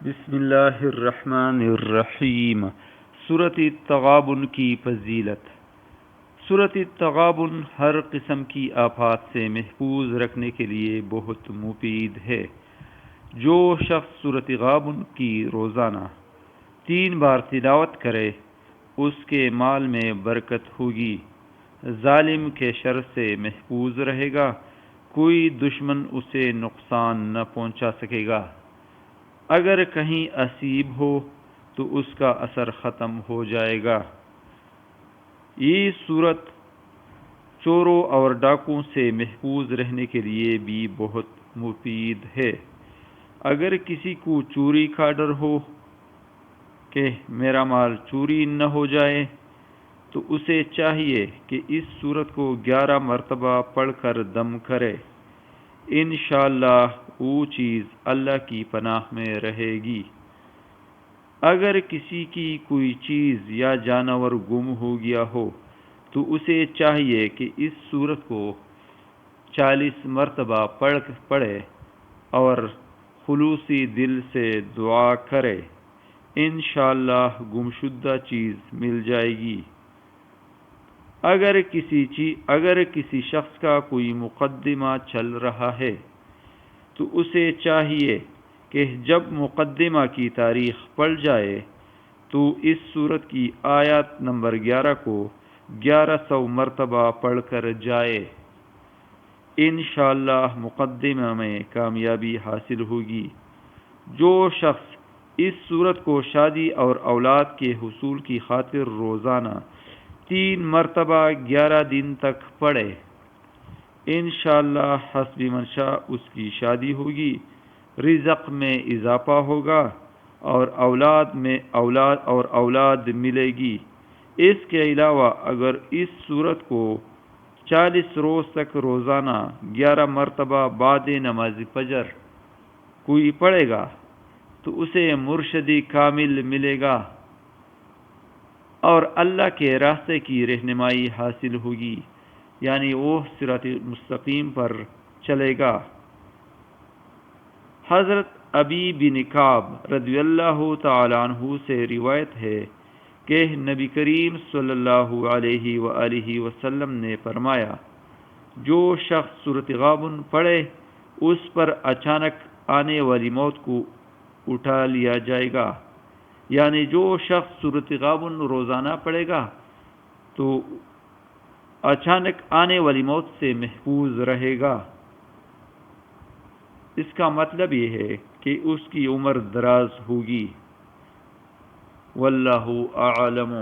بسم اللہ الرحمن الرحیم۔ سورۃ التغابن کی فضیلت۔ سورۃ التغابن ہر قسم کی آفات سے محفوظ رکھنے کے لیے بہت مفید ہے۔ جو شخص سورۃ التغابن کی روزانہ 3 بار تلاوت کرے اس کے مال میں برکت ہوگی، ظالم کے شر سے محفوظ رہے گا، کوئی دشمن اسے نقصان نہ پہنچا سکے گا، اگر کہیں اسیب ہو تو اس کا اثر ختم ہو جائے گا۔ یہ صورت چوروں اور ڈاکوں سے محفوظ رہنے کے لیے بھی بہت مفید ہے۔ اگر کسی کو چوری کا ڈر ہو کہ میرا مال چوری نہ ہو جائے تو اسے چاہیے کہ اس صورت کو 11 مرتبہ پڑھ کر دم کرے، انشاءاللہ وہ چیز اللہ کی پناہ میں رہے گی۔ اگر کسی کی کوئی چیز یا جانور گم ہو گیا ہو تو اسے چاہیے کہ اس صورت کو 40 مرتبہ پڑھے اور خلوصی دل سے دعا کرے، انشاءاللہ گمشدہ چیز مل جائے گی۔ اگر کسی شخص کا کوئی مقدمہ چل رہا ہے تو اسے چاہیے کہ جب مقدمہ کی تاریخ پڑ جائے تو اس صورت کی آیت نمبر 11 کو 1100 مرتبہ پڑھ کر جائے، انشاءاللہ مقدمہ میں کامیابی حاصل ہوگی۔ جو شخص اس صورت کو شادی اور اولاد کے حصول کی خاطر روزانہ 3 مرتبہ 11 دن تک پڑھے، انشاءاللہ حسب منشاء اس کی شادی ہوگی، رزق میں اضافہ ہوگا اور اولاد ملے گی۔ اس کے علاوہ اگر اس صورت کو 40 روز تک روزانہ 11 مرتبہ بعد نماز فجر کوئی پڑھے گا تو اسے مرشدی کامل ملے گا اور اللہ کے راستے کی رہنمائی حاصل ہوگی، یعنی وہ صراط مستقیم پر چلے گا۔ حضرت ابی بن کعب رضی اللہ تعالیٰ عنہ سے روایت ہے کہ نبی کریم صلی اللہ علیہ وآلہ وسلم نے فرمایا، جو شخص سورۃ التغابن پڑھے اس پر اچانک آنے والی موت کو اٹھا لیا جائے گا، یعنی جو شخص سورۃ التغابن روزانہ پڑھے گا تو اچانک آنے والی موت سے محفوظ رہے گا۔ اس کا مطلب یہ ہے کہ اس کی عمر دراز ہوگی۔ واللہ اعلم۔